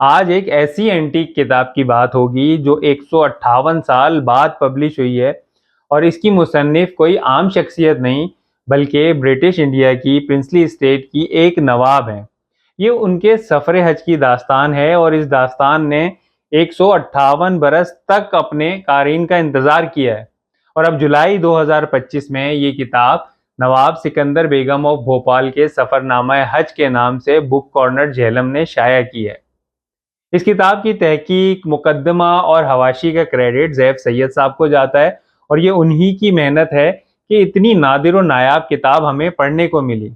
آج ایک ایسی اینٹیک کتاب کی بات ہوگی جو 158 سال بعد پبلش ہوئی ہے، اور اس کی مصنف کوئی عام شخصیت نہیں بلکہ برٹش انڈیا کی پرنسلی اسٹیٹ کی ایک نواب ہیں۔ یہ ان کے سفر حج کی داستان ہے، اور اس داستان نے 158 برس تک اپنے قارئین کا انتظار کیا ہے، اور اب جولائی 2025 میں یہ کتاب نواب سکندر بیگم آف بھوپال کے سفر نامہ حج کے نام سے بک کارنر جہلم نے شائع کی ہے۔ اس کتاب کی تحقیق، مقدمہ اور حواشی کا کریڈٹ زیب سید صاحب کو جاتا ہے، اور یہ انہی کی محنت ہے کہ اتنی نادر و نایاب کتاب ہمیں پڑھنے کو ملی۔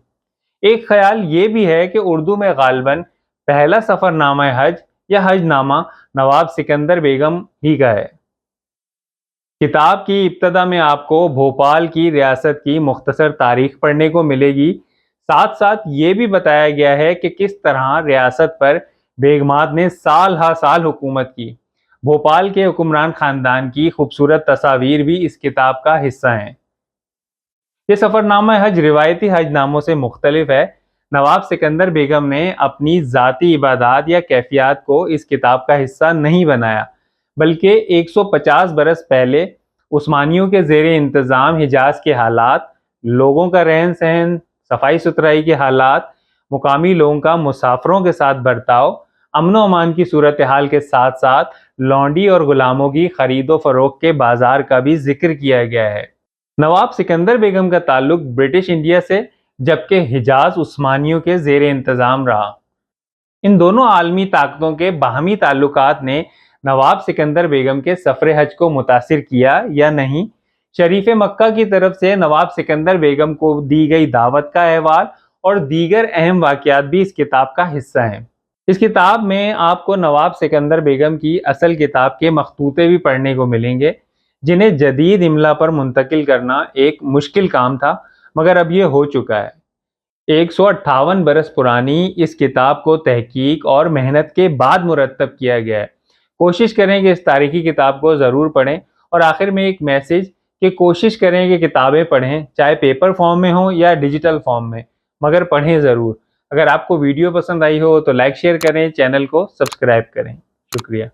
ایک خیال یہ بھی ہے کہ اردو میں غالباً پہلا سفر نامہ حج یا حج نامہ نواب سکندر بیگم ہی کا ہے۔ کتاب کی ابتدا میں آپ کو بھوپال کی ریاست کی مختصر تاریخ پڑھنے کو ملے گی، ساتھ ساتھ یہ بھی بتایا گیا ہے کہ کس طرح ریاست پر بیگمات نے سال ہا سال حکومت کی۔ بھوپال کے حکمران خاندان کی خوبصورت تصاویر بھی اس کتاب کا حصہ ہیں۔ یہ سفر نامہ حج روایتی حج ناموں سے مختلف ہے۔ نواب سکندر بیگم نے اپنی ذاتی عبادات یا کیفیات کو اس کتاب کا حصہ نہیں بنایا، بلکہ 150 برس پہلے عثمانیوں کے زیر انتظام حجاز کے حالات، لوگوں کا رہن سہن، صفائی ستھرائی کے حالات، مقامی لوگوں کا مسافروں کے ساتھ برتاؤ، امن و امان کی صورتحال کے ساتھ ساتھ لونڈی اور غلاموں کی خرید و فروخت کے بازار کا بھی ذکر کیا گیا ہے۔ نواب سکندر بیگم کا تعلق برٹش انڈیا سے، جبکہ حجاز عثمانیوں کے زیر انتظام رہا۔ ان دونوں عالمی طاقتوں کے باہمی تعلقات نے نواب سکندر بیگم کے سفر حج کو متاثر کیا یا نہیں؟ شریف مکہ کی طرف سے نواب سکندر بیگم کو دی گئی دعوت کا احوال اور دیگر اہم واقعات بھی اس کتاب کا حصہ ہیں۔ اس کتاب میں آپ کو نواب سکندر بیگم کی اصل کتاب کے مخطوطے بھی پڑھنے کو ملیں گے، جنہیں جدید املا پر منتقل کرنا ایک مشکل کام تھا، مگر اب یہ ہو چکا ہے۔ 158 برس پرانی اس کتاب کو تحقیق اور محنت کے بعد مرتب کیا گیا ہے۔ کوشش کریں کہ اس تاریخی کتاب کو ضرور پڑھیں، اور آخر میں ایک میسج کہ کوشش کریں کہ کتابیں پڑھیں، چاہے پیپر فارم میں ہوں یا ڈیجیٹل فارم میں، مگر پڑھیں ضرور۔ اگر آپ کو ویڈیو پسند آئی ہو تو لائک شیئر کریں، چینل کو سبسکرائب کریں۔ شکریہ۔